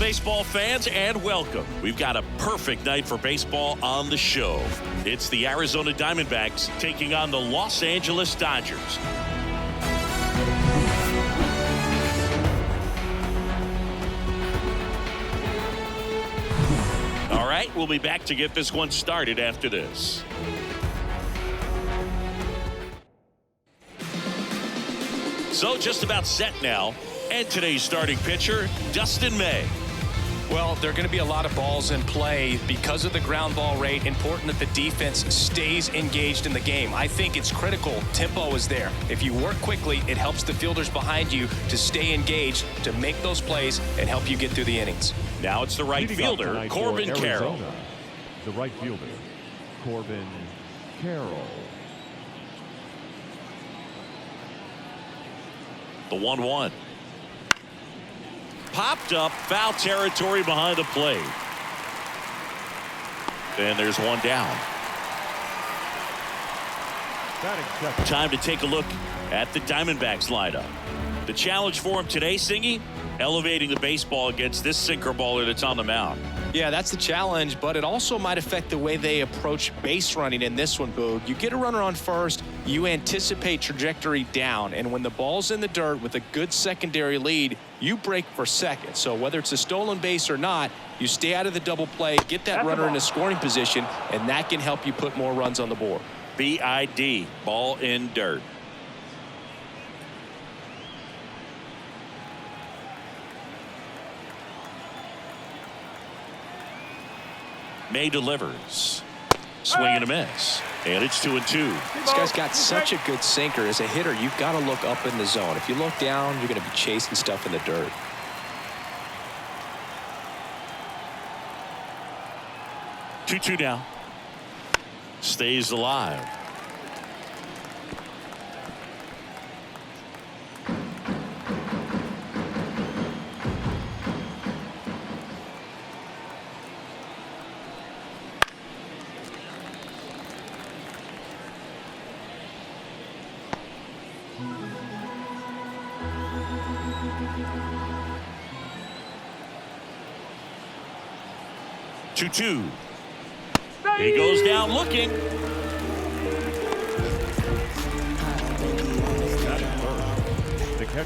baseball fans, and welcome. We've got a perfect night for baseball on the show. It's the Arizona Diamondbacks taking on the Los Angeles Dodgers. All right, we'll be back to get this one started after this. So just about set now. And today's starting pitcher, Dustin May. Well, there are going to be a lot of balls in play because of the ground ball rate. Important that the defense stays engaged in the game. I think it's critical. Tempo is there. If you work quickly, it helps the fielders behind you to stay engaged, to make those plays, and help you get through the innings. Now it's the right fielder, Corbin Carroll. The right fielder, Corbin Carroll. The 1-1. Popped up, foul territory behind the plate. And there's one down. Time to take a look at the Diamondbacks lineup. The challenge for him today, Singy, elevating the baseball against this sinker baller that's on the mound. Yeah, that's the challenge, but it also might affect the way they approach base running in this one, Boog. You get a runner on first, you anticipate trajectory down, and when the ball's in the dirt with a good secondary lead, you break for second. So whether it's a stolen base or not, you stay out of the double play, get that runner in a scoring position, and that can help you put more runs on the board. BID, ball in dirt. May delivers. Swing and a miss. And it's 2-2. This guy's got such a good sinker. As a hitter, you've got to look up in the zone. If you look down, you're going to be chasing stuff in the dirt. Two now. Stays alive. Two. He goes down looking.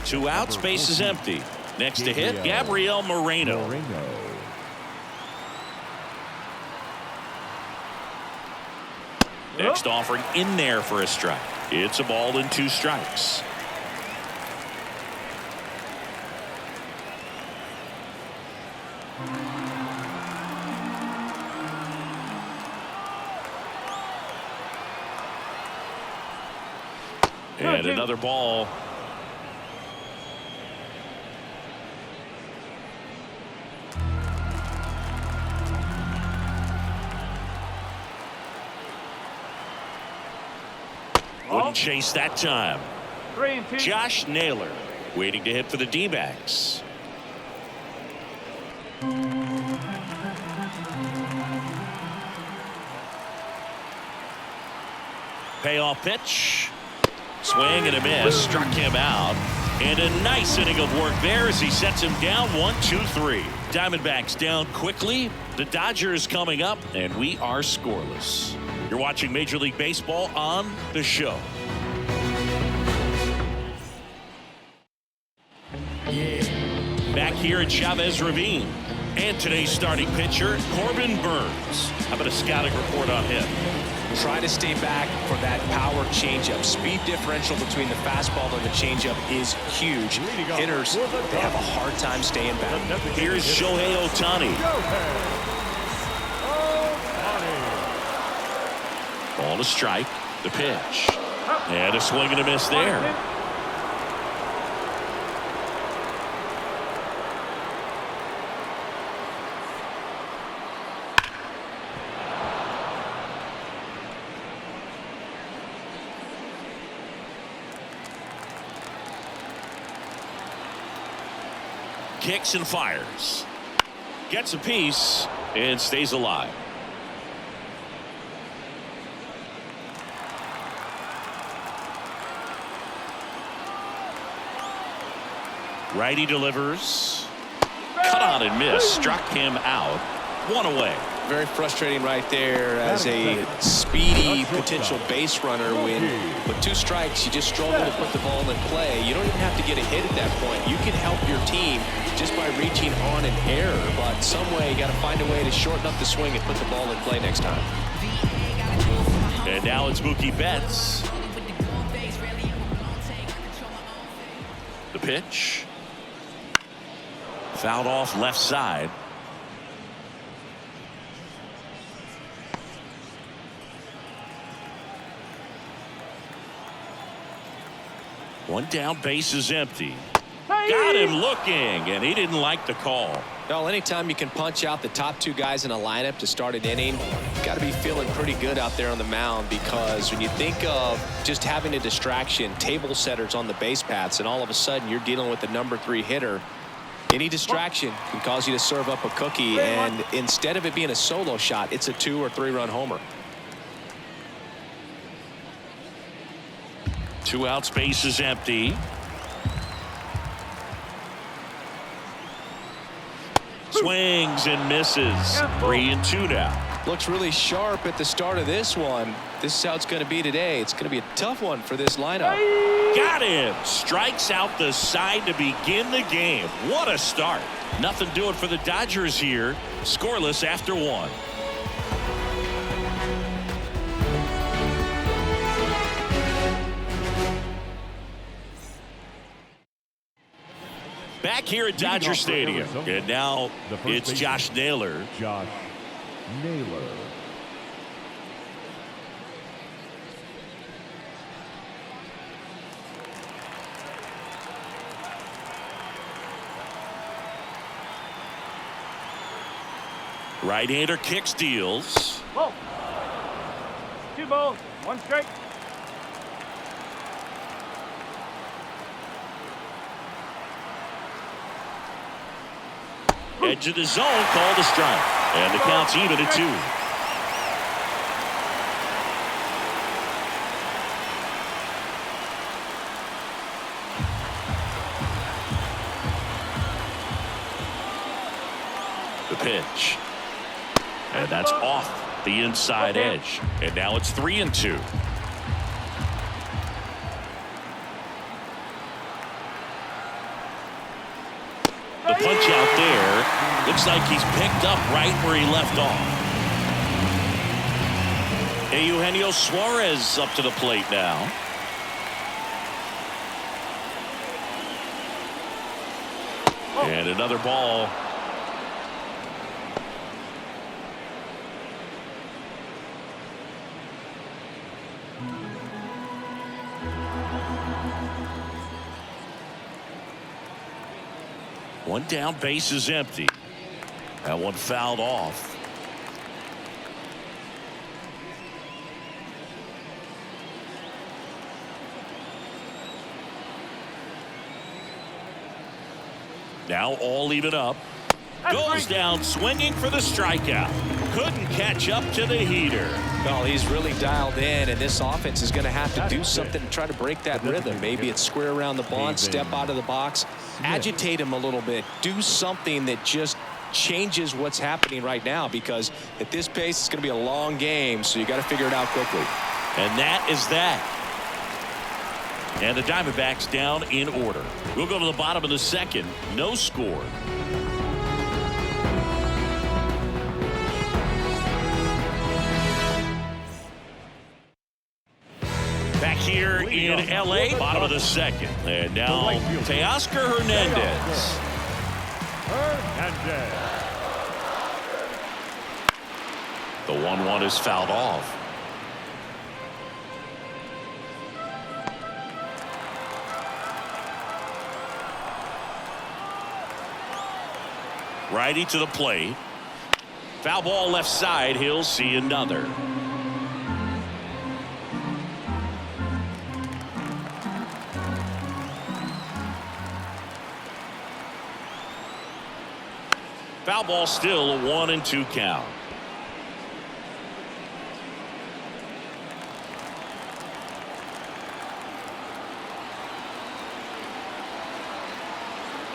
Two outs, base is empty. Next to hit, Gabriel Moreno. Next offering in there for a strike. It's a ball and 2 strikes. And another ball. Wouldn't chase that time. 3-2. Josh Naylor waiting to hit for the D-backs. Payoff pitch. Swing and a miss. Struck him out. And a nice inning of work there as he sets him down 1-2-3. Diamondbacks down quickly. The Dodgers coming up, and we are scoreless. You're watching Major League Baseball on the show. Back here at Chavez Ravine. And today's starting pitcher, Corbin Burns. How about a scouting report on him? Try to stay back for that power changeup. Speed differential between the fastball and the changeup is huge. Hitters, they have a hard time staying back. Here's Shohei Ohtani. Ball to strike. The pitch. And a swing and a miss there. Kicks and fires. Gets a piece and stays alive. Righty delivers. cut on and miss. Struck him out. One away. Very frustrating right there as a speedy potential base runner. When with 2 strikes, you just struggle to put the ball in play. You don't even have to get a hit at that point. You can help your team just by reaching on an error. But some way, you got to find a way to shorten up the swing and put the ball in play next time. And now it's Mookie Betts. The pitch. Fouled off left side. One down, base is empty. Got him looking, and he didn't like the call. Well, anytime you can punch out the top 2 guys in a lineup to start an inning, you got to be feeling pretty good out there on the mound, because when you think of just having a distraction, table setters on the base paths, and all of a sudden you're dealing with the number 3 hitter, any distraction can cause you to serve up a cookie, and instead of it being a solo shot, it's a 2 or 3 run homer. 2 outs, base is empty. Swings and misses. 3-2 now. Looks really sharp at the start of this one. This is how it's going to be today. It's going to be a tough one for this lineup. Got him. Strikes out the side to begin the game. What a start. Nothing doing for the Dodgers here. Scoreless after 1. Back here at Dodger Stadium. And now it's Josh Naylor. Josh Naylor. Right-hander kicks, deals. Ball. 2 balls, 1 strike. Edge of the zone, called a strike. And the count's even at 2. The pitch. And that's off the inside edge. And now it's 3-2. The punch out there. Looks like he's picked up right where he left off. Eugenio Suarez up to the plate now. And another ball. One down, base is empty. That one fouled off. Now all even up. Goes down swinging for the strikeout. Couldn't catch up to the heater. Well, he's really dialed in, and this offense is going to have to do something to try to break that rhythm. Maybe it's square around the bunt, step out of the box, agitate him a little bit, do something that just changes what's happening right now, because at this pace it's going to be a long game, so you got to figure it out quickly. And that is that. And the Diamondbacks down in order. We'll go to the bottom of the second. No score. Back here in L.A., bottom of the second. And now Teoscar Hernandez. The 1-1 is fouled off. Righty to the plate. Foul ball left side. He'll see another. Foul ball, still a 1-2 count.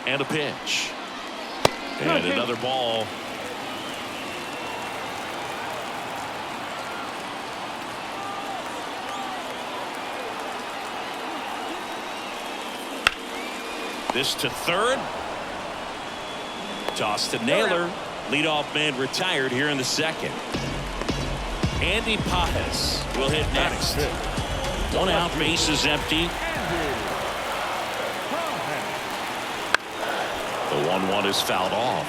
And a pitch. And another ball. This to third. Toss to Naylor. Leadoff man retired here in the second. Andy Pajes will hit next. One out, base is empty. The 1-1 is fouled off.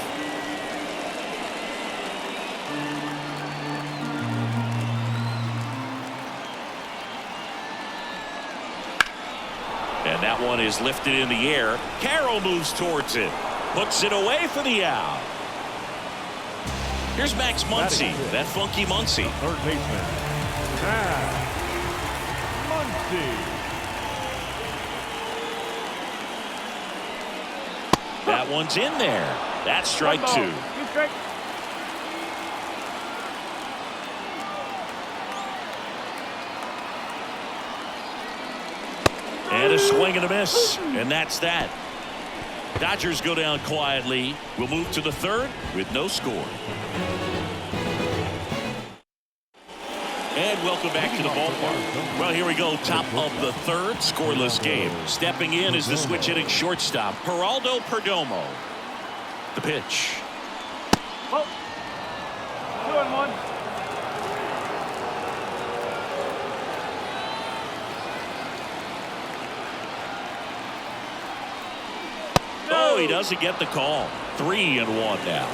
And that one is lifted in the air. Carroll moves towards it. Puts it away for the out. Here's Max Muncy. That funky Muncy. Third baseman, Max Muncy. That one's in there. That's strike two. And a swing and a miss. And that's that. Dodgers go down quietly. We'll move to the third with no score. And welcome back to the ballpark. Well, here we go. Top of the third, scoreless game. Stepping in is the switch hitting shortstop, Geraldo Perdomo. The pitch. Oh. 2-1. Oh, he doesn't get the call. 3-1 now.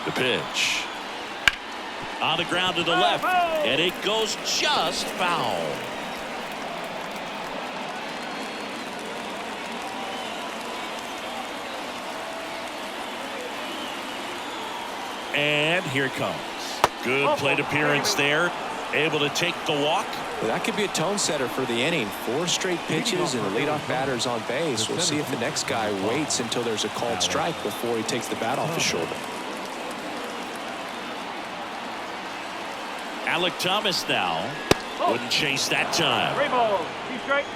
The pitch. On the ground to the left, and it goes just foul. And here it comes. Good plate appearance there. Able to take the walk. Well, that could be a tone setter for the inning. 4 straight pitches and the leadoff batter's on base. We'll see if the next guy waits until there's a called strike before he takes the bat off his shoulder. Alec Thomas now. Wouldn't chase that time. 3 balls. 2 strikes.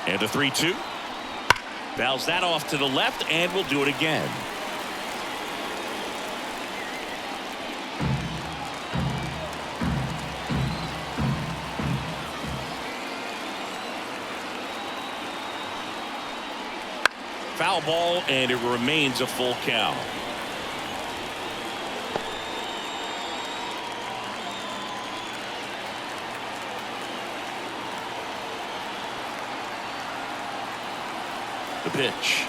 And a 3-2. Fouls that off to the left, and we'll do it again. Foul ball, and it remains a full count. The pitch.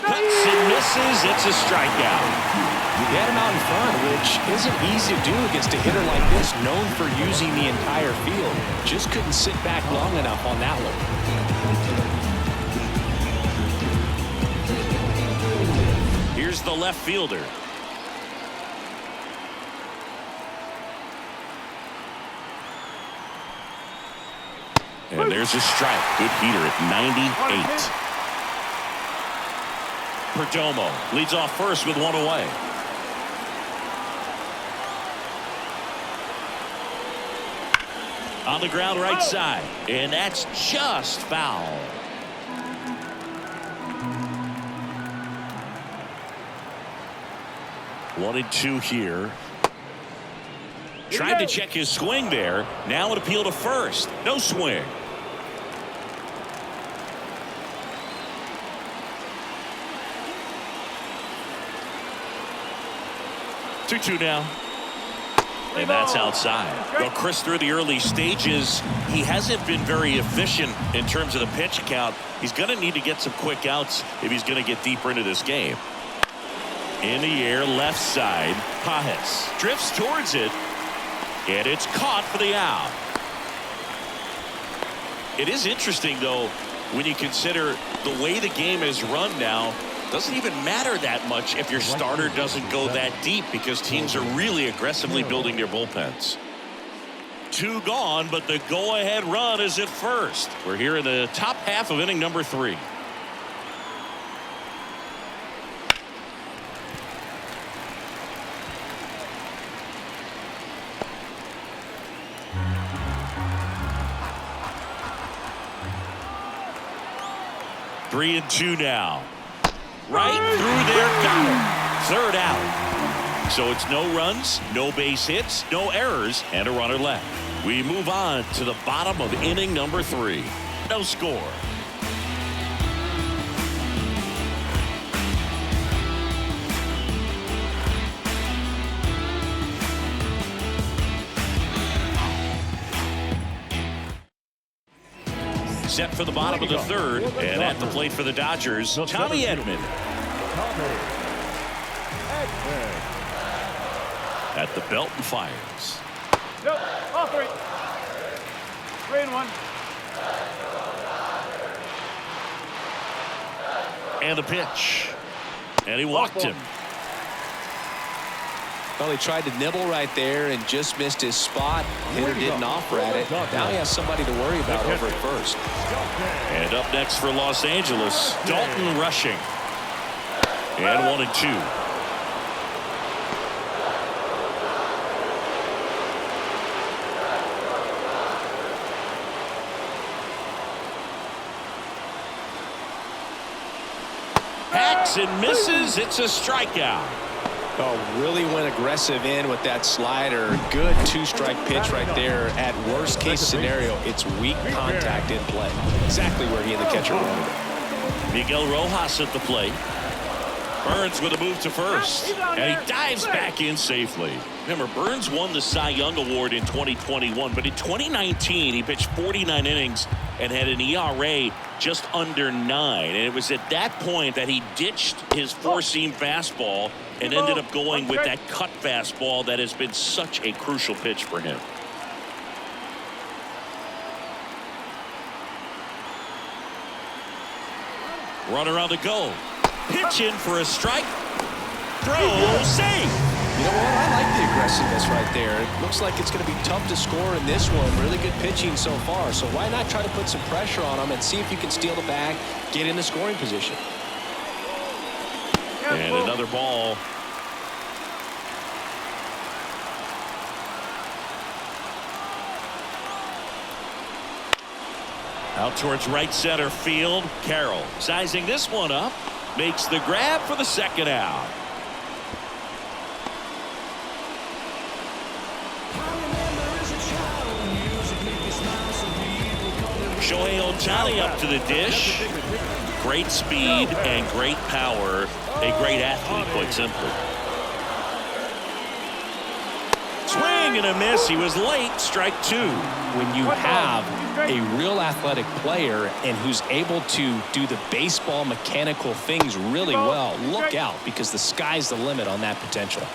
Cuts and misses. It's a strikeout. He had him out in front, which isn't easy to do against a hitter like this, known for using the entire field. Just couldn't sit back long enough on that one. Here's the left fielder. And there's a strike. Good heater at 98. Perdomo leads off first with 1 away. On the ground right side. And that's just foul. One and 2 here. Tried to check his swing there. Now an appeal to first. No swing. 2-2 now. And that's outside. Well, Chris, through the early stages, he hasn't been very efficient in terms of the pitch count. He's going to need to get some quick outs if he's going to get deeper into this game. In the air, left side. Pajes drifts towards it. And it's caught for the out. It is interesting, though, when you consider the way the game is run now. Doesn't even matter that much if your starter doesn't go that deep, because teams are really aggressively building their bullpens. 2 gone, but the go-ahead run is at first. We're here in the top half of inning number 3. Three and 2 now. Right through there, got him. 3rd out. So it's no runs, no base hits, no errors, and a runner left. We move on to the bottom of inning number 3. No score. Set for the bottom of the 3rd, and at the plate for the Dodgers, Tommy Edman. At the belt and fires. Nope, all 3. 3 and 1. And the pitch. And he walked him. Well, he tried to nibble right there and just missed his spot. Hitter didn't offer at it. Now he has somebody to worry about over at first. And up next for Los Angeles, Dalton rushing. And 1 and 2. Hacks and misses. It's a strikeout. Oh, really went aggressive in with that slider. Good 2-strike pitch right there. At worst case scenario, it's weak contact in play. Exactly where he and the catcher wanted it. Miguel Rojas at the plate. Burns with a move to first. And he dives back in safely. Remember, Burns won the Cy Young Award in 2021, but in 2019 he pitched 49 innings and had an ERA just under 9. And it was at that point that he ditched his 4-seam fastball and ended up going with that cut fastball that has been such a crucial pitch for him. Runner on the go. Pitch in for a strike. Throw, save. You know what? I like the aggressiveness right there. It looks like it's going to be tough to score in this one. Really good pitching so far. So why not try to put some pressure on him and see if you can steal the bag, get in the scoring position. And another ball. Out towards right center field. Carroll sizing this one up. Makes the grab for the 2nd out. Shohei Ohtani up to the dish. Great speed and great power. A great athlete, quite simply. Swing and a miss. He was late. Strike 2. When you have a real athletic player and who's able to do the baseball mechanical things really well, look out, because the sky's the limit on that potential.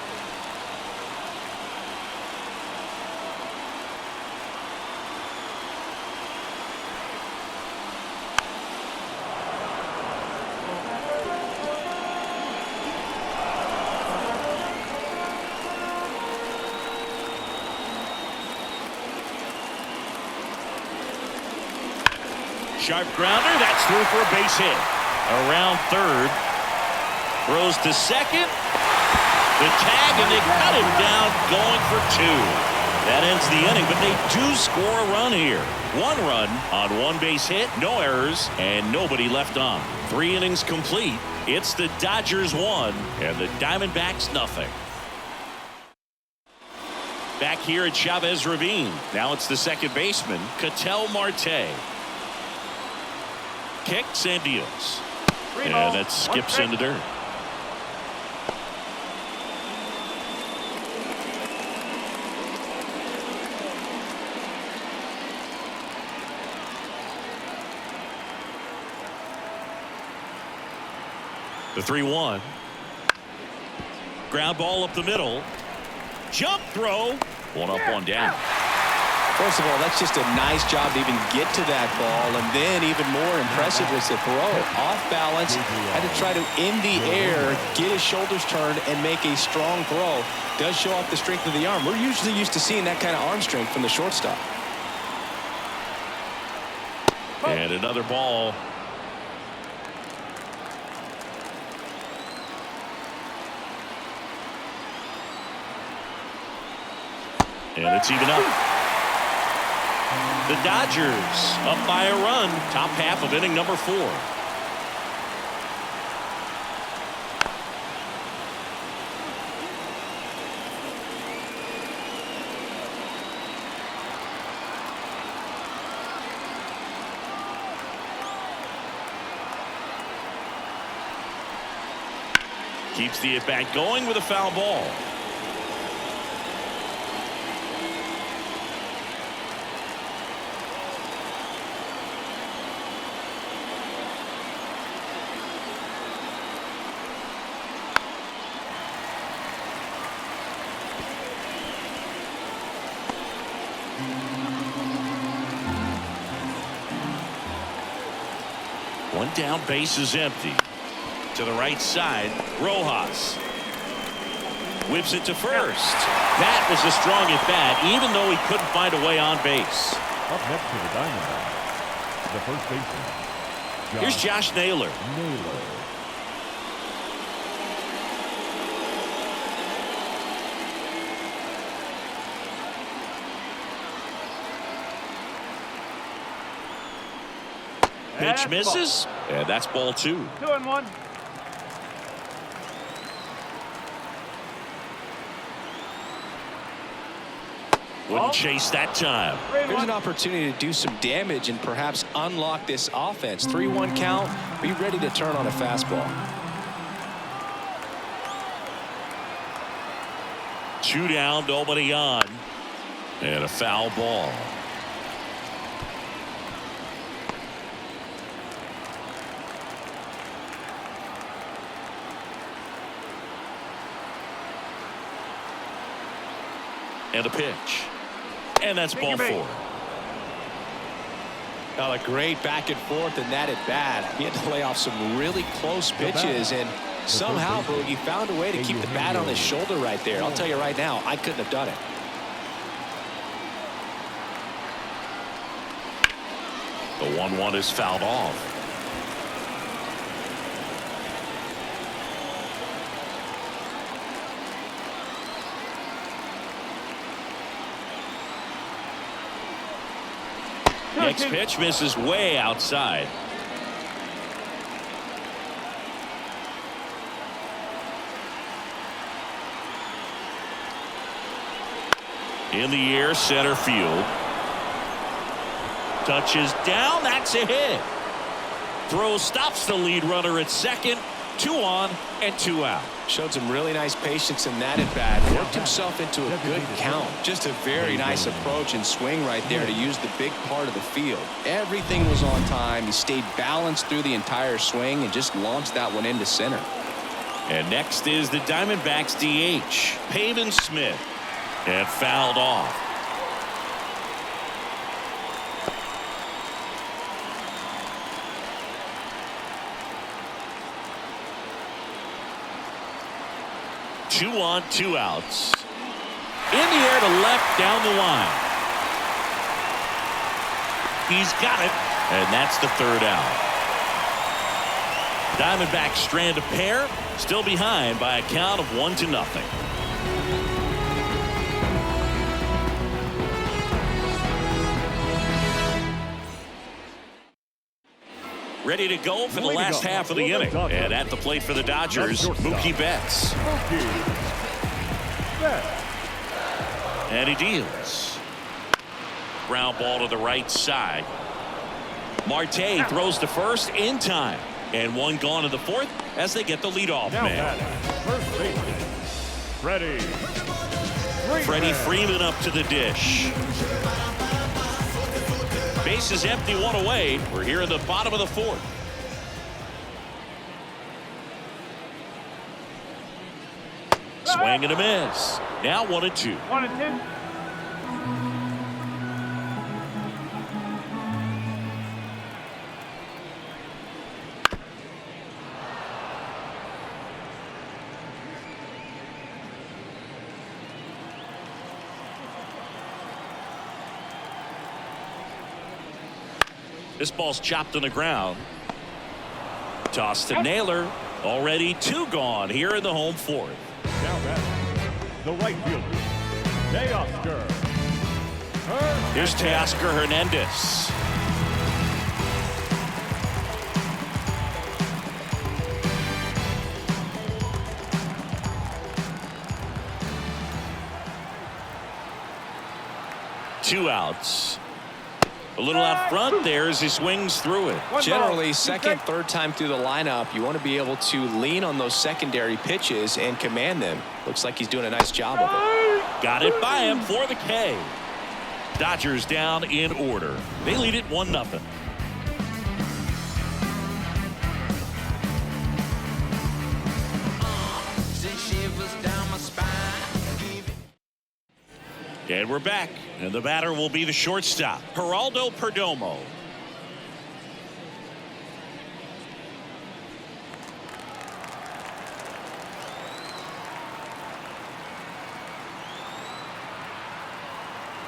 Sharp grounder. That's through for a base hit. Around 3rd. Throws to 2nd. The tag, and they cut him down going for 2. That ends the inning, but they do score a run here. 1 run on 1 base hit, no errors, and nobody left on. 3 innings complete. It's the Dodgers 1 and the Diamondbacks nothing. Back here at Chavez Ravine. Now it's the 2nd baseman, Ketel Marte. Kicks and deals. And that skips in the dirt. The 3-1. Ground ball up the middle. Jump throw. 1 up, 1 down. First of all, that's just a nice job to even get to that ball, and then even more impressive was the throw. Off balance, had to try to, in the air, get his shoulders turned and make a strong throw. Does show off the strength of the arm. We're usually used to seeing that kind of arm strength from the shortstop. And another ball. And it's even up. The Dodgers up by a run. Top half of inning number 4. Keeps the at-bat going with a foul ball. One down, base is empty. To the right side, Rojas whips it to first. That was a strong at bat, even though he couldn't find a way on base. Up next to the Diamondbacks, the first baseman. Here's Josh Naylor. Pitch misses, and that's ball 2. 2-1. Wouldn't chase that time. There's an opportunity to do some damage and perhaps unlock this offense. 3-1 count. Be ready to turn on a fastball. 2 down, nobody on, and a foul ball. And a pitch. And that's ball 4. A great back and forth in that at bat. He had to lay off some really close pitches, and somehow Boogie found a way to keep the bat on his shoulder right there. I'll tell you right now, I couldn't have done it. The 1-1 is fouled off. Next pitch misses way outside. In the air, center field. Touches down, that's a hit. Throw stops the lead runner at second. 2 on and 2 out. Showed some really nice patience in that at bat. Worked himself into a good count. Just a very nice approach and swing right there to use the big part of the field. Everything was on time. He stayed balanced through the entire swing and just launched that one into center. And next is the Diamondbacks DH, Pavin Smith. And fouled off. Two on, 2 outs. In the air to left, down the line. He's got it, and that's the 3rd out. Diamondbacks strand a pair, still behind by a count of 1-0. Ready to go for the last half of the inning. And at the plate for the Dodgers, Mookie Betts. And he deals. Ground ball to the right side. Marte throws to first in time. And 1 gone in the 4th as they get the leadoff man. First baseman, Freddie Freeman up to the dish. Base is empty, 1 away. We're here in the bottom of the 4th. Swing and a miss. Now 1-2. 1-2. This ball's chopped on the ground. Toss to Naylor. Already 2 gone here in the home 4th. Now batting, the right fielder, Teoscar. Here's Teoscar Hernandez. Two outs. A little out front there as he swings through it. Generally, second, third time through the lineup, you want to be able to lean on those secondary pitches and command them. Looks like he's doing a nice job of it. Got it by him for the K. Dodgers down in order. They lead it 1-0. And we're back, and the batter will be the shortstop, Geraldo Perdomo.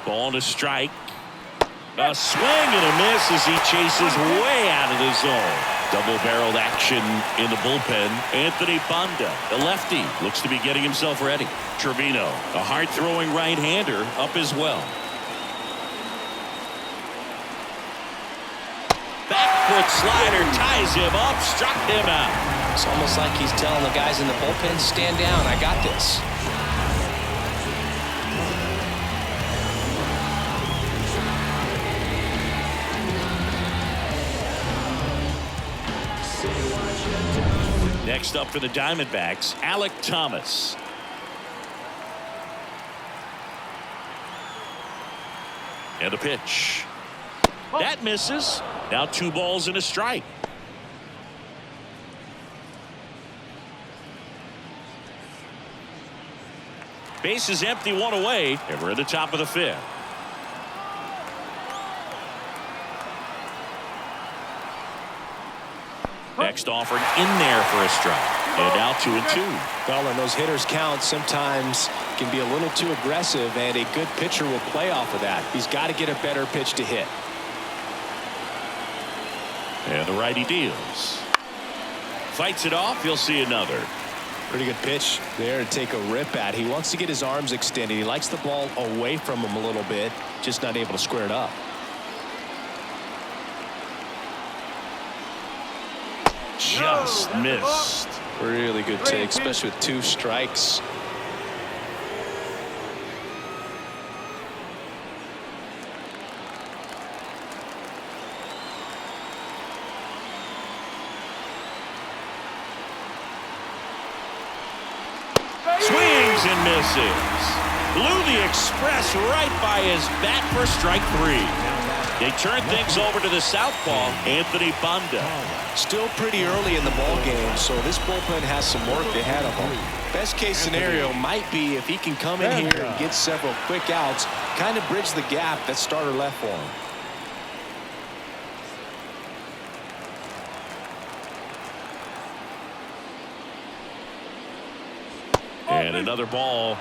Ball to strike. A swing and a miss as he chases way out of the zone. Double-barreled action in the bullpen. Anthony Banda, the lefty, looks to be getting himself ready. Trevino, a hard-throwing right-hander, up as well. Back foot slider ties him up, struck him out. It's almost like he's telling the guys in the bullpen, stand down, I got this. Next up for the Diamondbacks, Alek Thomas. And a pitch. That misses. Now 2 balls and a strike. Base is empty, 1 away, and we're at the top of the 5th. Next offered in there for a strike. And now 2-2. Well, and those hitters count sometimes can be a little too aggressive, and a good pitcher will play off of that. He's got to get a better pitch to hit. And the righty deals. Fights it off. You'll see another. Pretty good pitch there to take a rip at. He wants to get his arms extended. He likes the ball away from him a little bit, just not able to square it up. Just missed. Really good take, especially with 2 strikes. Swings and misses. Blew the express right by his bat for strike 3. They turn things over to the southpaw, Anthony Banda. Still pretty early in the ball game, so this bullpen has some work ahead of him. Best case scenario might be if he can come in here and get several quick outs, kind of bridge the gap that starter left for him. And another ball.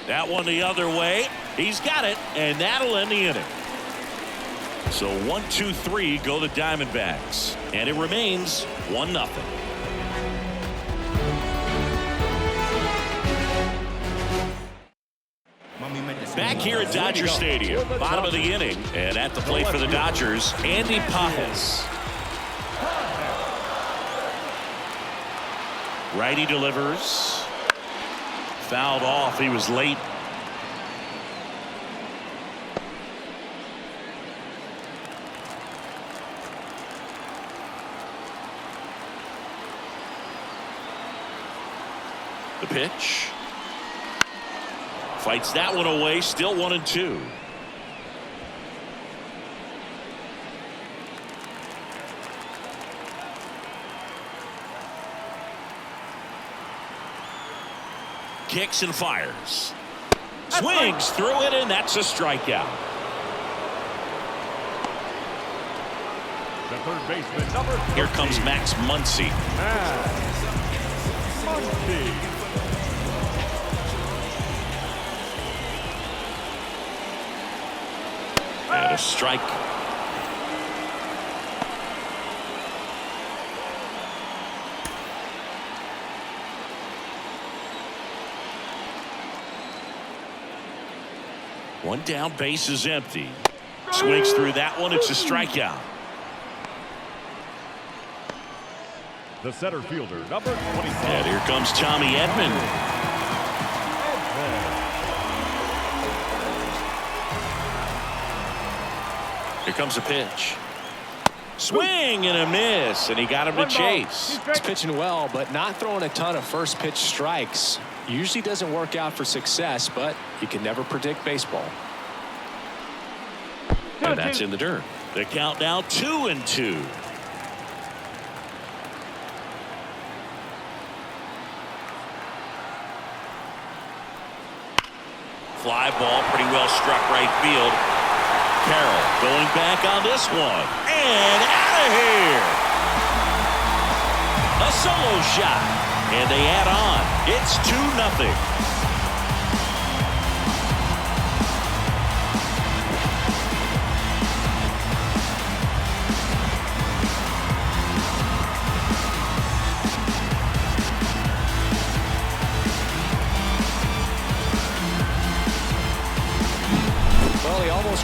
That one the other way. He's got it, and that'll end the inning. So 1-2-3 go the Diamondbacks, and it remains 1-0. Back here at Dodger Stadium, bottom of the inning, and at the plate for the Dodgers, Andy Pajes. Righty delivers. Fouled off. He was late. The pitch. Fights that one away. Still 1-2. Kicks and fires. Swings through it, and that's a strikeout. The third baseman, number 13. Here comes Max Muncy. And a strike. One down, base is empty. Swings through that one. It's a strikeout. The center fielder, number 25. And here comes Tommy Edman. Here comes a pitch. Swing and a miss, and he got him to chase. He's pitching well, but not throwing a ton of first pitch strikes. Usually doesn't work out for success, but you can never predict baseball. And that's in the dirt. The count now 2-2. Fly ball, pretty well struck right field. Carroll going back on this one. And out of here. A solo shot. And they add on. It's 2-0.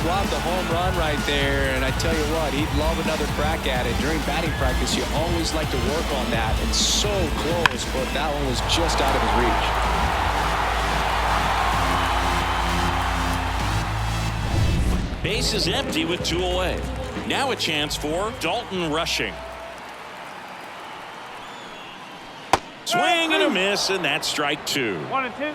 Robbed the home run right there, and I tell you what, he'd love another crack at it. During batting practice, you always like to work on that, and so close, but that one was just out of his reach. Base is empty with 2 away. Now a chance for Dalton Rushing. Swing and a miss, and that's strike 2. 1-2.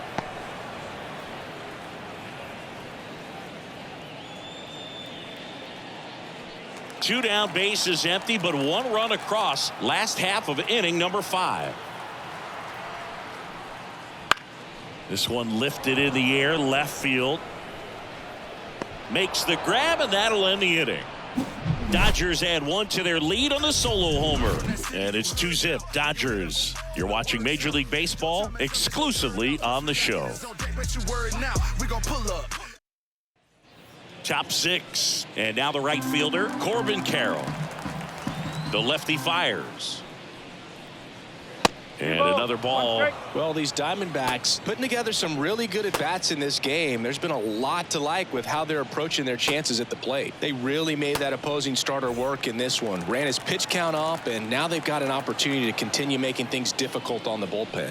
Two down, base is empty, but 1 run across. Last half of inning number 5. This one lifted in the air, left field. Makes the grab, and that'll end the inning. Dodgers add 1 to their lead on the solo homer. And it's 2-zip Dodgers. You're watching Major League Baseball exclusively on the show. Top 6. And now the right fielder, Corbin Carroll. The lefty fires. And another ball. Well, these Diamondbacks putting together some really good at-bats in this game. There's been a lot to like with how they're approaching their chances at the plate. They really made that opposing starter work in this one. Ran his pitch count up, and now they've got an opportunity to continue making things difficult on the bullpen.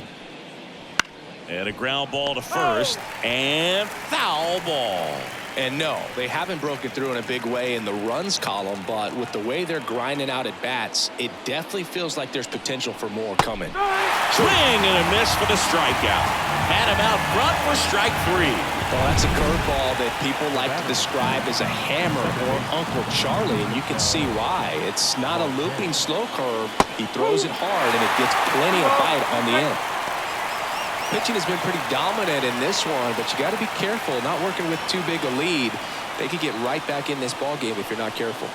And a ground ball to first. And foul ball. And no, they haven't broken through in a big way in the runs column, but with the way they're grinding out at bats, it definitely feels like there's potential for more coming. Swing and a miss for the strikeout. Had him out front for strike 3. Well, that's a curveball that people like to describe as a hammer or Uncle Charlie, and you can see why. It's not a looping slow curve. He throws it hard, and it gets plenty of bite on the end. Pitching has been pretty dominant in this one, but you got to be careful, not working with too big a lead. They could get right back in this ball game if you're not careful.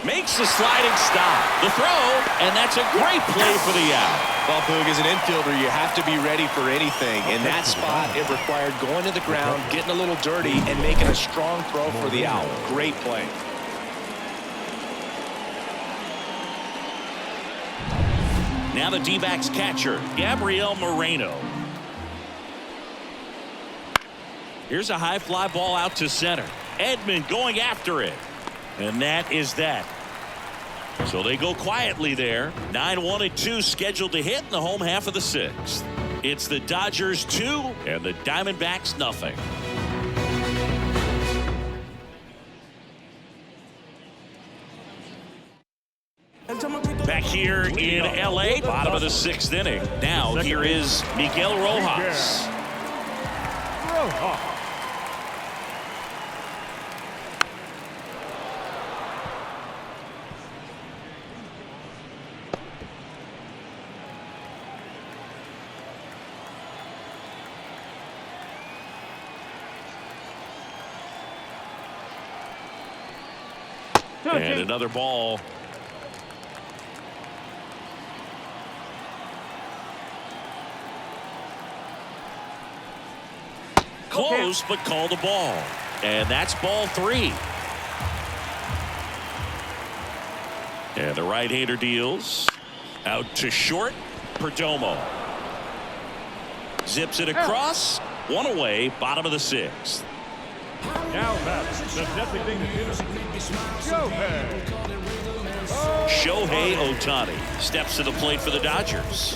Makes the sliding stop. The throw, and that's a great play for the out. Well, Boog, as an infielder, you have to be ready for anything. In that spot, it required going to the ground, getting a little dirty, and making a strong throw for the out. Great play. Now the D-backs catcher, Gabriel Moreno. Here's a high fly ball out to center. Edman going after it. And that is that. So they go quietly there. 9-1-2 scheduled to hit in the home half of the 6th. It's the Dodgers 2 and the Diamondbacks nothing. Back here in L.A., bottom of the 6th inning. Now here is Miguel Rojas. And another ball. Close, but called a ball. And that's ball 3. And the right-hander deals. Out to short. Perdomo. Zips it across. 1 away. Bottom of the 6th. Now that's the designated hitter, Shohei Ohtani steps to the plate for the Dodgers.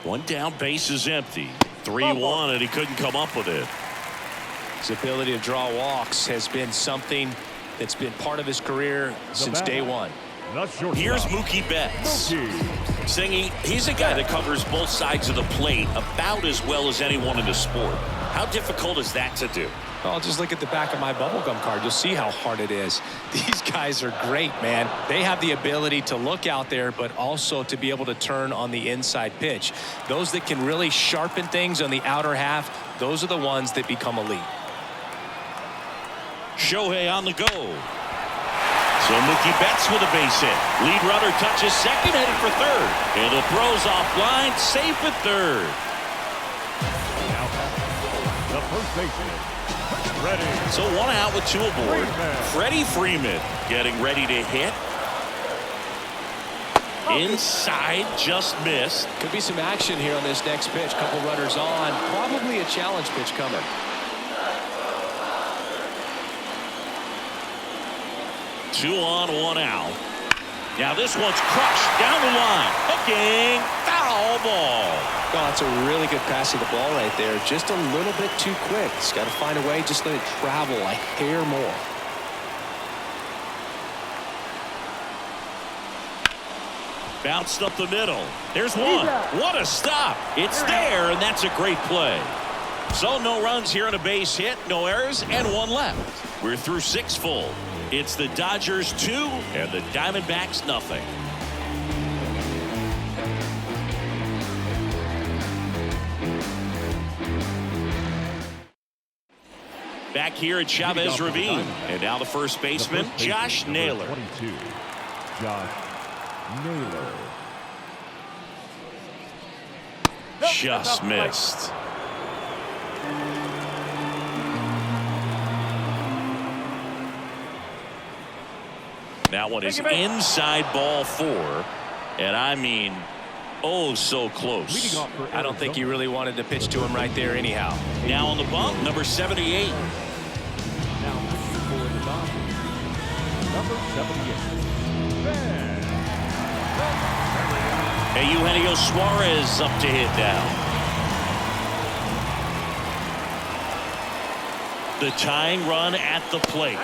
One down, base is empty. 3-1, and he couldn't come up with it. His ability to draw walks has been something that's been part of his career since day one. Here's Mookie Betts. Singy, he's a guy that covers both sides of the plate about as well as anyone in the sport. How difficult is that to do? Oh, just look at the back of my bubblegum card. You'll see how hard it is. These guys are great, man. They have the ability to look out there, but also to be able to turn on the inside pitch. Those that can really sharpen things on the outer half, those are the ones that become elite. Shohei on the go. So Mookie Betts with a base hit. Lead runner touches second, headed for third. And the throw's offline, safe at third. Now the first baseman, ready. So 1 out with 2 aboard. Freddie Freeman getting ready to hit. Inside, just missed. Could be some action here on this next pitch. Couple runners on. Probably a challenge pitch coming. 2 on, 1 out. Now this one's crushed down the line. Hooking, foul ball. Oh, that's a really good pass of the ball right there. Just a little bit too quick. He's got to find a way. Just let it travel a hair more. Bounced up the middle. There's one. What a stop. It's there, and that's a great play. So no runs here on a base hit, no errors, and 1 left. We're through 6 full. It's the Dodgers 2 and the Diamondbacks nothing. Back here at Chavez Ravine. And now the first baseman, Josh Naylor. 22, Josh Naylor. Just missed. That one is inside ball 4. And I mean, oh, so close. I don't think you really wanted to pitch to him right there anyhow. Now on the bump, number 78. Now for the Dodgers, number 78. Hey, Eugenio Suarez up to hit now. The tying run at the plate.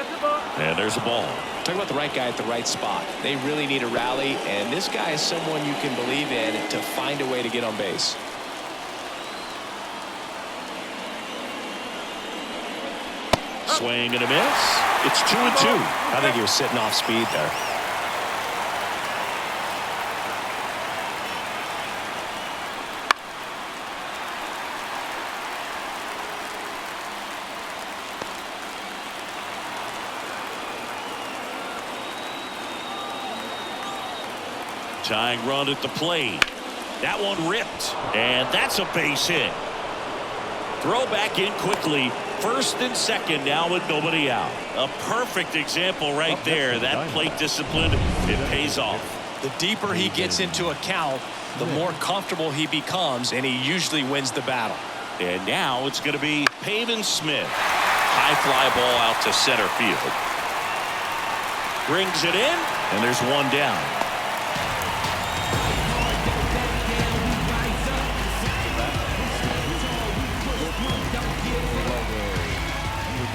And there's a ball. Talk about the right guy at the right spot. They really need a rally, and this guy is someone you can believe in to find a way to get on base. Swing and a miss. It's 2-2. I think he was sitting off speed there. Tying run at the plate. That one ripped. And that's a base hit. Throw back in quickly. First and second now with nobody out. A perfect example right there. That plate discipline, it pays off. The deeper he gets into a count, the more comfortable he becomes, and he usually wins the battle. And now it's going to be Pavin Smith. High fly ball out to center field. Brings it in, and there's 1 down.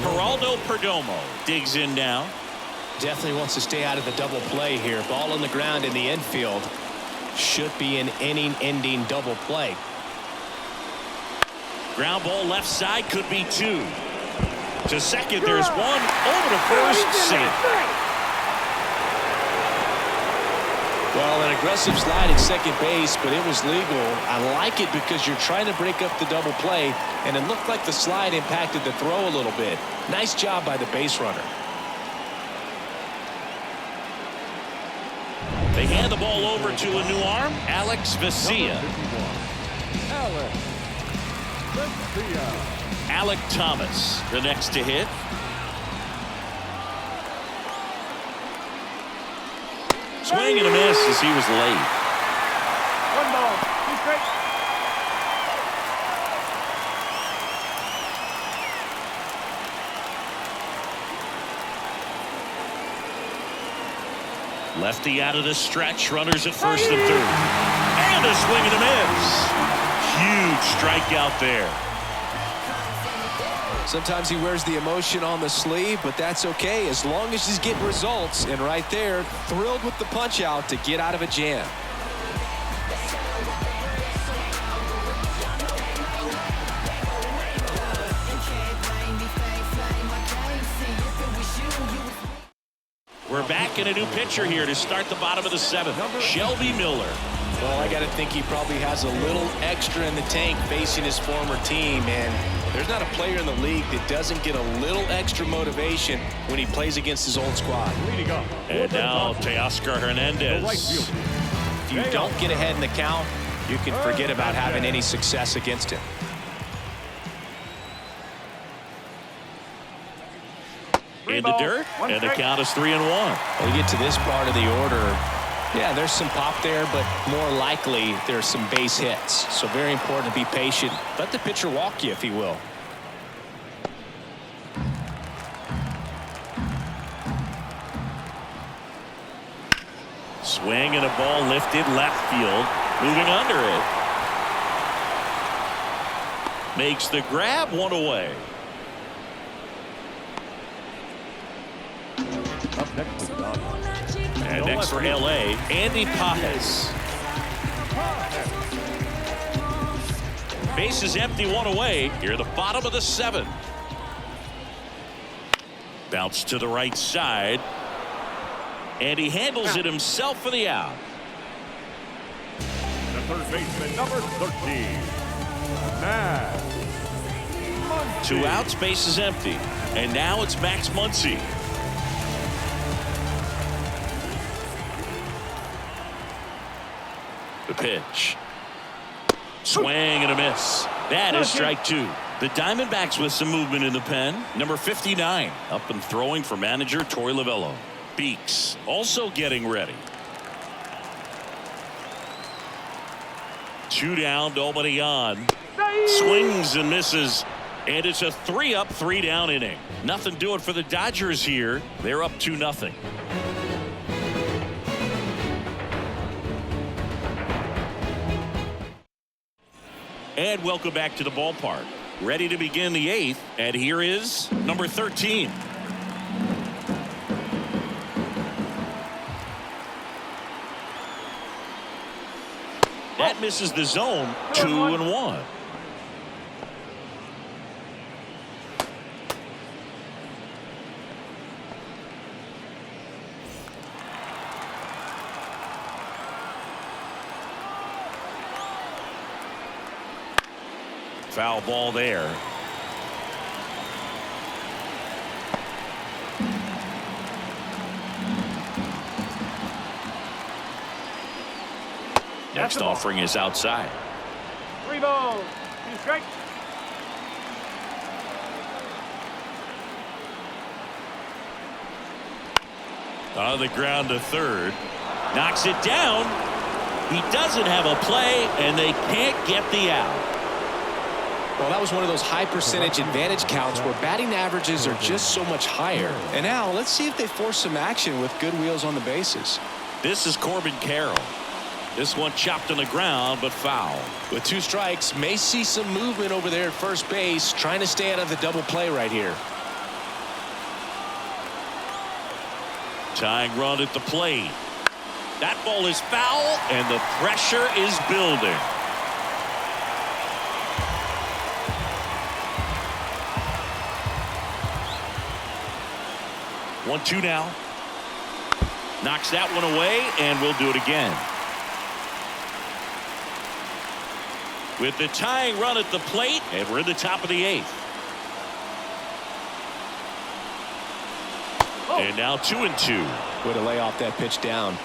Geraldo Perdomo digs in now. Definitely wants to stay out of the double play here. Ball on the ground in the infield. Should be an inning-ending double play. Ground ball left side, could be 2. To second, there's 1. Over to first, safe. Well, an aggressive slide at second base, but it was legal. I like it because you're trying to break up the double play, and it looked like the slide impacted the throw a little bit. Nice job by the base runner. They hand the ball over to a new arm, Alex Vesia. Alec Thomas, the next to hit. Swing and a miss as he was late. 1 ball, 2 strikes. Lefty out of the stretch, runners at first and third. And a swing and a miss. Huge strikeout there. Sometimes he wears the emotion on the sleeve, but that's okay as long as he's getting results. And right there, thrilled with the punch out to get out of a jam. We're back in a new pitcher here to start the bottom of the 7th. Shelby Miller. Well, I got to think he probably has a little extra in the tank facing his former team, and there's not a player in the league that doesn't get a little extra motivation when he plays against his old squad. And now Teoscar Hernandez. If you don't get ahead in the count, you can forget about having any success against him. In the dirt, and the count is 3-1. When you get to this part of the order, yeah, there's some pop there, but more likely there's some base hits. So very important to be patient. Let the pitcher walk you, if he will. Swing and a ball lifted left field, moving under it. Makes the grab, 1 away. Up next for the Dodgers. And next for LA, Andy Pajes. Base is empty, 1 away. Here, the bottom of the 7th. Bounce to the right side. And he handles it himself for the out. The third baseman, number 13. Max Muncy. 2 outs, base is empty. And now it's Max Muncy. The pitch. Swing and a miss. That is strike 2. The Diamondbacks with some movement in the pen. Number 59 up and throwing for manager Torey Lovullo. Beeks also getting ready. 2 down, nobody on. Swings and misses. And it's a 3-up, 3-down inning. Nothing doing for the Dodgers here. They're up 2-0. And welcome back to the ballpark. Ready to begin the 8th. And here is number 13. That misses the zone. 2-1. Foul ball there. Next offering is outside. 3 balls, 2 strikes. On the ground to third. Knocks it down. He doesn't have a play, and they can't get the out. Well, that was one of those high percentage advantage counts where batting averages are just so much higher. And now let's see if they force some action with good wheels on the bases. This is Corbin Carroll. This one chopped on the ground, but foul. With 2 strikes, may see some movement over there at first base, trying to stay out of the double play right here. Tying run at the plate. That ball is foul, and the pressure is building. 1-2 now. Knocks that one away, and we'll do it again. With the tying run at the plate, and we're in the top of the 8th. And now 2-2. Way to lay off that pitch down.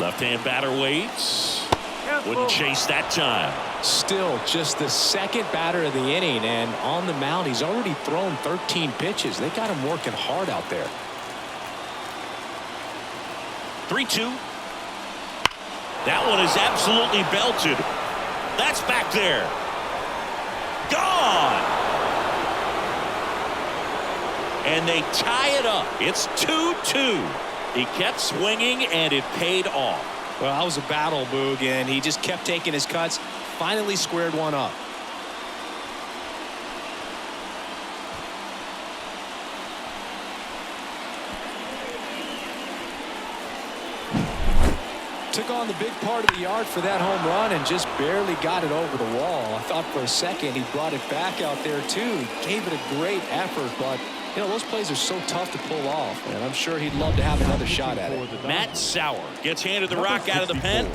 Left-hand batter waits. Wouldn't chase that time. Still just the second batter of the inning, and on the mound he's already thrown 13 pitches. They got him working hard out there. 3-2. That one is absolutely belted. That's back there. Gone. And they tie it up. It's 2-2. He kept swinging and it paid off. Well, that was a battle, Boog, and he just kept taking his cuts. Finally squared one up. Took on the big part of the yard for that home run and just barely got it over the wall. I thought for a second he brought it back out there too. He gave it a great effort, but you know, those plays are so tough to pull off, and I'm sure he'd love to have another shot at it. Matt Sauer gets handed the rock out of the pen.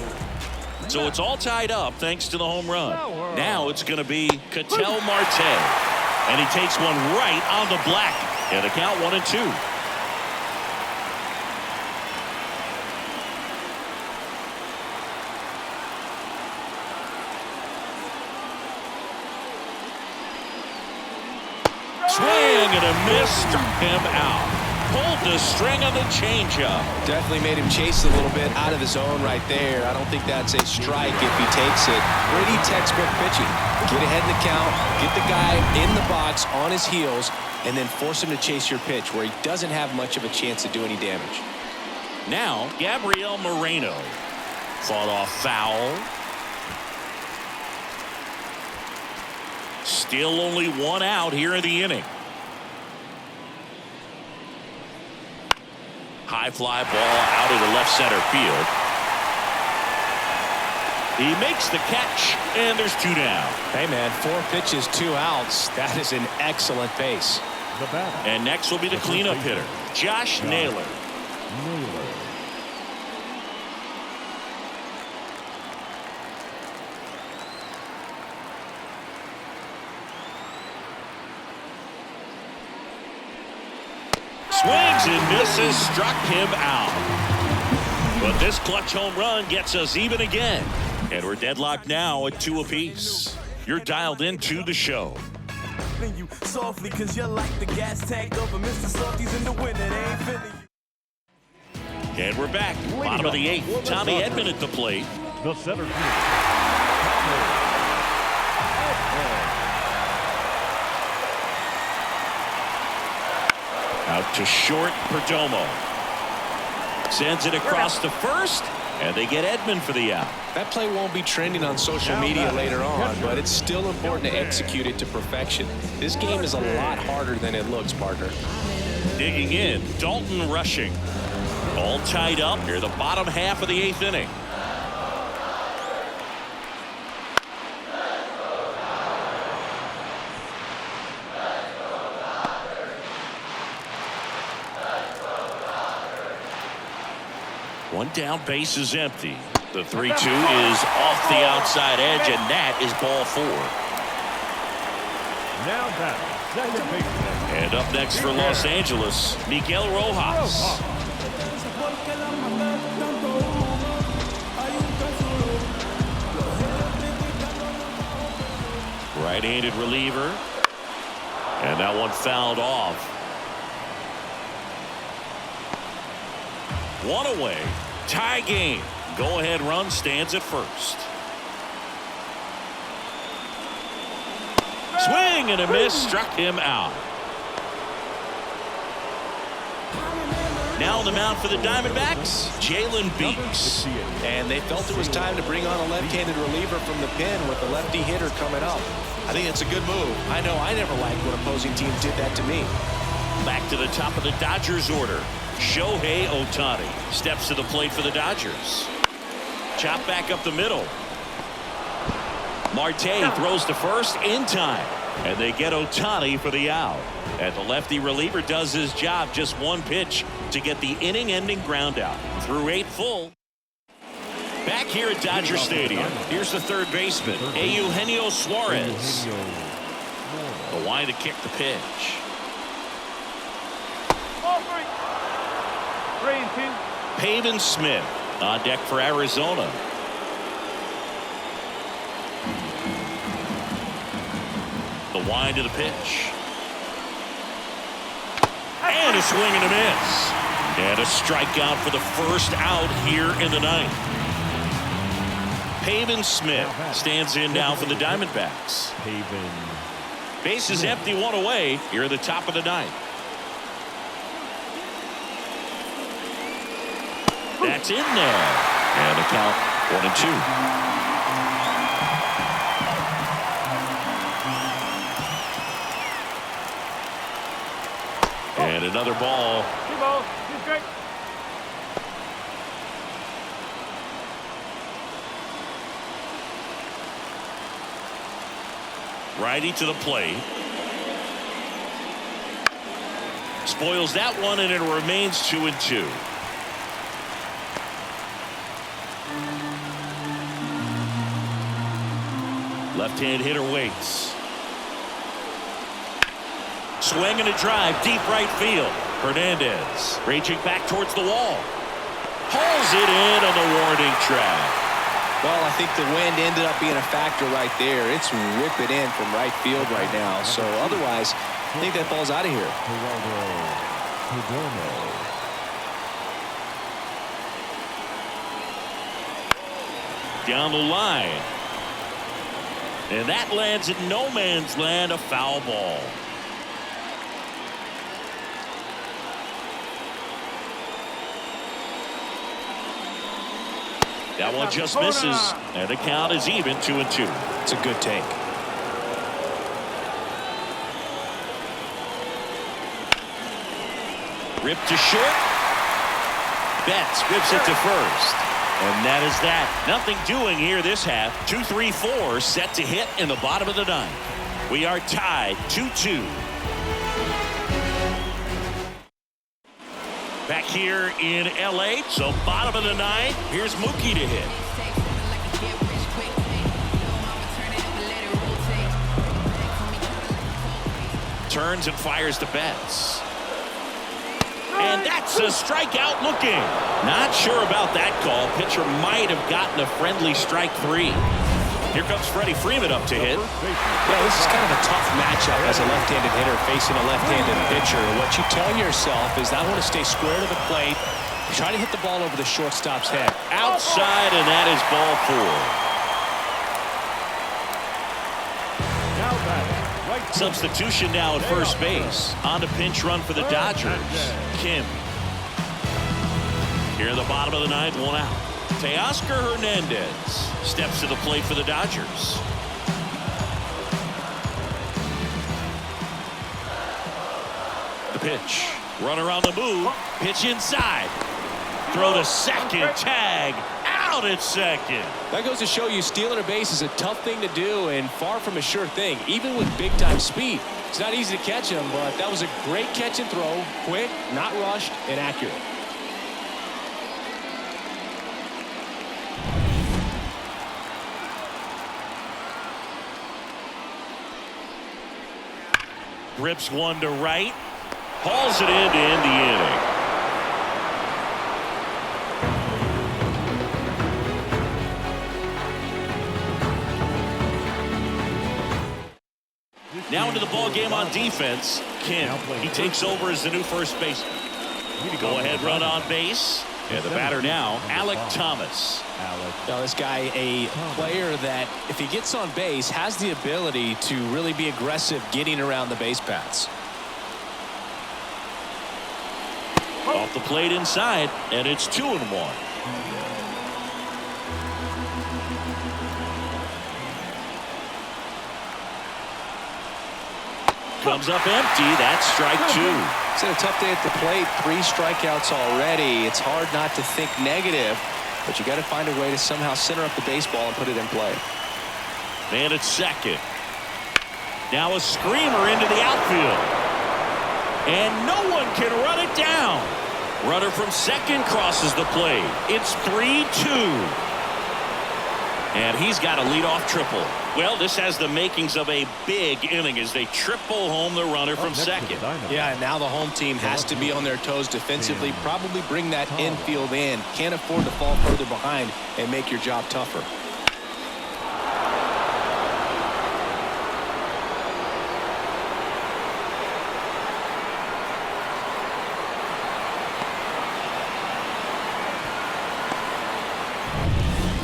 So it's all tied up thanks to the home run. Now it's going to be Ketel Marte. And he takes one right on the black. And the count 1-2. Swing and a miss, struck him out. Pulled the string on the changeup. Definitely made him chase a little bit out of the zone right there. I don't think that's a strike if he takes it. Pretty textbook pitching. Get ahead in the count, get the guy in the box on his heels, and then force him to chase your pitch where he doesn't have much of a chance to do any damage. Now, Gabriel Moreno. Fought off foul. Still only one out here in the inning. High fly ball out into left center field. He makes the catch, and there's 2 down. Hey, man, 4 pitches, 2 outs. That is an excellent pace. And next will be the cleanup hitter, Josh Naylor. Swings and misses, struck him out. But this clutch home run gets us even again. And we're deadlocked now at 2 apiece. You're dialed into the show. You softly cause you're like the gas tank of a Mr. Softies in the winter. They ain't feeling you. And we're back. Bottom of the 8th. Tommy Edman at the plate. The center fielder. Out to short, Perdomo. Sends it across the first, and they get Edman for the out. That play won't be trending on social media later on, but it's still important to execute it to perfection. This game is a lot harder than it looks, partner. Digging in, Dalton Rushing. All tied up near the bottom half of the 8th inning. One down, base is empty. The 3-2 is off the outside edge, and that is ball 4. Now batting, second baseman. And up next for Los Angeles, Miguel Rojas. Right-handed reliever. And that one fouled off. 1 away. Tie game. Go-ahead run stands at first. Swing and a miss, struck him out. Now on the mound for the Diamondbacks, Jalen Beeks. And they felt it was time to bring on a left-handed reliever from the pen with the lefty hitter coming up. I think it's a good move. I know I never liked when opposing teams did that to me. Back to the top of the Dodgers order. Shohei Ohtani steps to the plate for the Dodgers. Chop back up the middle. Marte throws to first in time. And they get Ohtani for the out. And the lefty reliever does his job. Just one pitch to get the inning-ending ground out. Through 8 full. Back here at Dodger Stadium. Here's the third baseman, Eugenio Suarez. The wind to kick the pitch. Ball 3. 3-2. Pavin Smith On deck for Arizona. The wind to the pitch. And a swing and a miss. And a strikeout for the first out here in the ninth. Pavin Smith stands in now for the Diamondbacks. Base is empty, one away here at the top of the ninth. That's in there. And the count 1-2. And another ball. 2 balls, 2 strikes. Righty to the plate. Spoils that one, and it remains 2-2. Left-hand hitter waits. Swing and a drive, deep right field. Hernandez reaching back towards the wall. Hauls it in on the warning track. Well, I think the wind ended up being a factor right there. It's whipping in from right field right now. So otherwise, I think that ball's out of here. Down the line. And that lands at no man's land, a foul ball. That one just misses, and the count is even 2-2. It's a good take. Ripped to short. Betts whips it to first. And that is that. Nothing doing here this half. 2-3-4 set to hit in the bottom of the ninth. We are tied 2-2. Back here in LA, so bottom of the ninth. Here's Mookie to hit. Turns and fires to Betts. And that's a strikeout looking. Not sure about that call. Pitcher might have gotten a friendly strike 3. Here comes Freddie Freeman up to hit. Yeah, this is kind of a tough matchup as a left-handed hitter facing a left-handed pitcher. What you tell yourself is I want to stay square to the plate, try to hit the ball over the shortstop's head. Outside, and that is ball 4. Substitution now at first base. On to pinch run for the Dodgers. Kim. Here in the bottom of the ninth, 1 out. Teoscar Hernandez steps to the plate for the Dodgers. The pitch. Runner on the move. Pitch inside. Throw to second. Tag. Out at second. That goes to show you stealing a base is a tough thing to do and far from a sure thing, even with big-time speed. It's not easy to catch him, but that was a great catch and throw. Quick, not rushed, and accurate. Rips one to right. Hauls it in to end the inning. Now into the ball game on defense. Kim. He takes over as the new first baseman. Go ahead run on base. And the batter now, Alec Thomas. Now this guy, a player that if he gets on base has the ability to really be aggressive getting around the base paths. Off the plate inside, and it's 2-1. Comes up empty. That's strike 2. It's been a tough day at the plate. 3 strikeouts already. It's hard not to think negative, but you got to find a way to somehow center up the baseball and put it in play. Man at second. Now a screamer into the outfield. And no one can run it down. Runner from second crosses the plate. It's 3-2. And he's got a leadoff triple. Well, this has the makings of a big inning as they triple home the runner from second. Yeah, and now the home team has to be on their toes defensively, probably bring that infield in. Can't afford to fall further behind and make your job tougher.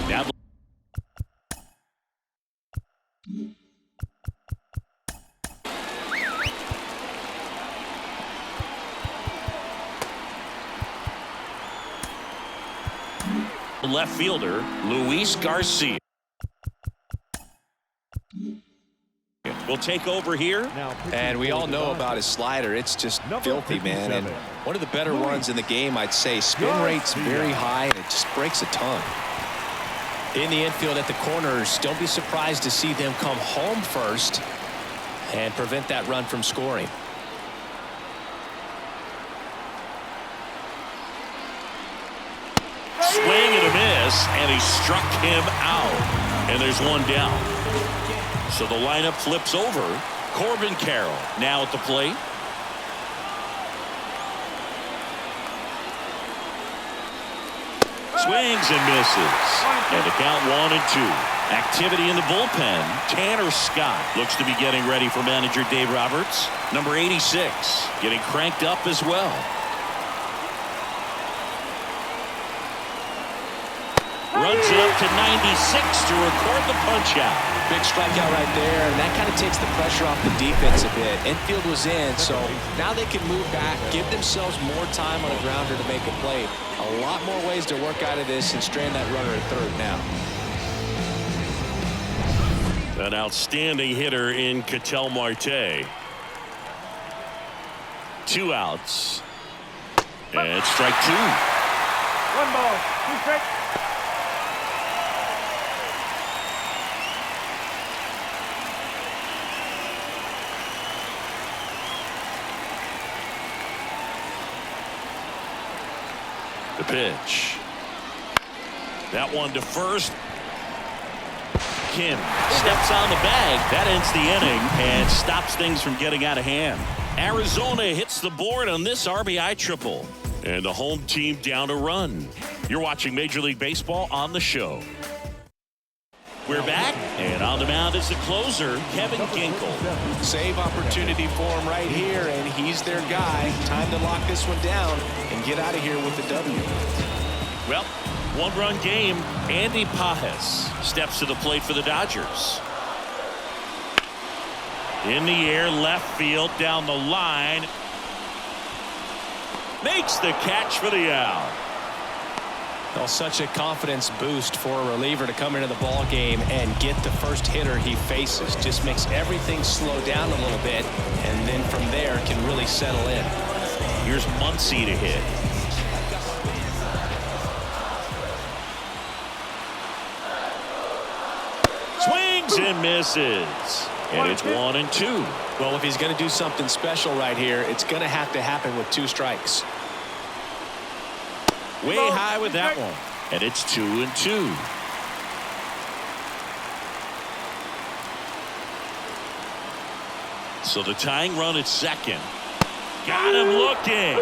Now left fielder Luis Garcia will take over here. And we all know about his slider. It's just filthy, man. And one of the better runs in the game, I'd say. Spin rate's very high, and it just breaks a ton. In the infield at the corners, don't be surprised to see them come home first and prevent that run from scoring. Swing and a miss, and he struck him out. And there's one down. So the lineup flips over. Corbin Carroll now at the plate. Swings and misses. And the count 1-2. Activity in the bullpen. Tanner Scott looks to be getting ready for manager Dave Roberts. Number 86 getting cranked up as well. Runs it up to 96 to record the punch out. Big strikeout right there, and that kind of takes the pressure off the defense a bit. Infield was in, so now they can move back, give themselves more time on a grounder to make a play. A lot more ways to work out of this and strand that runner at third now. An outstanding hitter in Ketel Marte. 2 outs. And strike 2. 1 ball, 2 strikes. The pitch. That one to first. Kim steps on the bag. That ends the inning and stops things from getting out of hand. Arizona hits the board on this RBI triple. And the home team down a run. You're watching Major League Baseball on the show. We're back, and on the mound is the closer, Kevin Ginkel. Save opportunity for him right here, and he's their guy. Time to lock this one down and get out of here with the W. Well, 1-run game. Andy Pajes steps to the plate for the Dodgers. In the air, left field, down the line. Makes the catch for the out. Well, such a confidence boost for a reliever to come into the ball game and get the first hitter he faces. Just makes everything slow down a little bit, and then from there can really settle in. Here's Muncy to hit. Swings and misses. And it's 1-2. Well, if he's going to do something special right here, it's going to have to happen with 2 strikes. Way high with that one. And it's 2-2. So the tying run at second. Got him looking.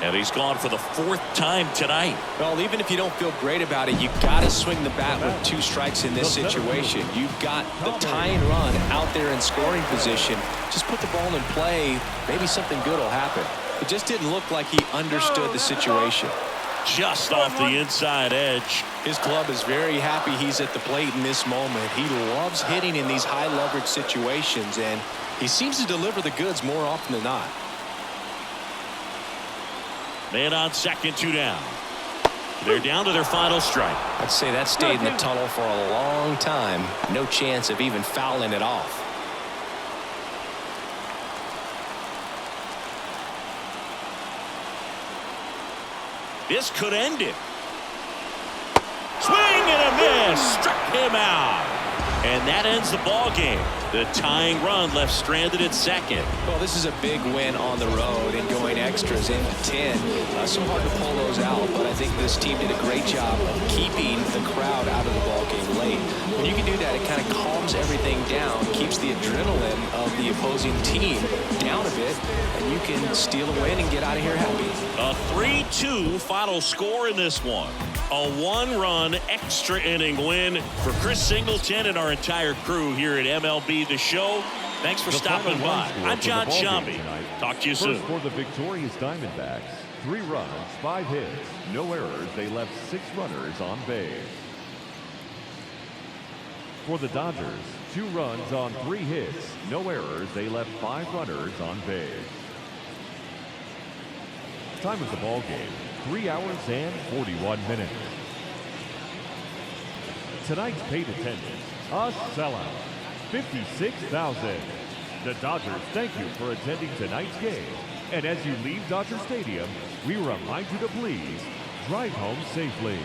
And he's gone for the 4th time tonight. Well, even if you don't feel great about it, you got to swing the bat with 2 strikes in this situation. You've got the tying run out there in scoring position. Just put the ball in play. Maybe something good will happen. It just didn't look like he understood the situation. Just off the inside edge. His club is very happy he's at the plate in this moment. He loves hitting in these high leverage situations, and he seems to deliver the goods more often than not. Man on second, 2 down. They're down to their final strike. I'd say that stayed in the tunnel for a long time. No chance of even fouling it off. This could end it. Swing and a miss. Struck him out. And that ends the ball game. The tying run left stranded at second. Well, this is a big win on the road and going extras into 10. So hard to pull those out, but I think this team did a great job of keeping the crowd out of the ball game late. When you can do that, it kind of calms everything down, keeps the adrenaline of the opposing team down a bit, and you can steal a win and get out of here happy. A 3-2 final score in this one. A one-run extra inning win for Chris Singleton and our entire crew here at MLB The Show. Thanks for stopping by. I'm John Shambi. Talk to you soon. First for the victorious Diamondbacks, 3 runs, 5 hits, no errors. They left 6 runners on base. For the Dodgers, 2 runs on 3 hits, no errors. They left 5 runners on base. Time of the ball game, 3 hours and 41 minutes. Tonight's paid attendance, a sellout, 56,000. The Dodgers thank you for attending tonight's game. And as you leave Dodger Stadium, we remind you to please drive home safely.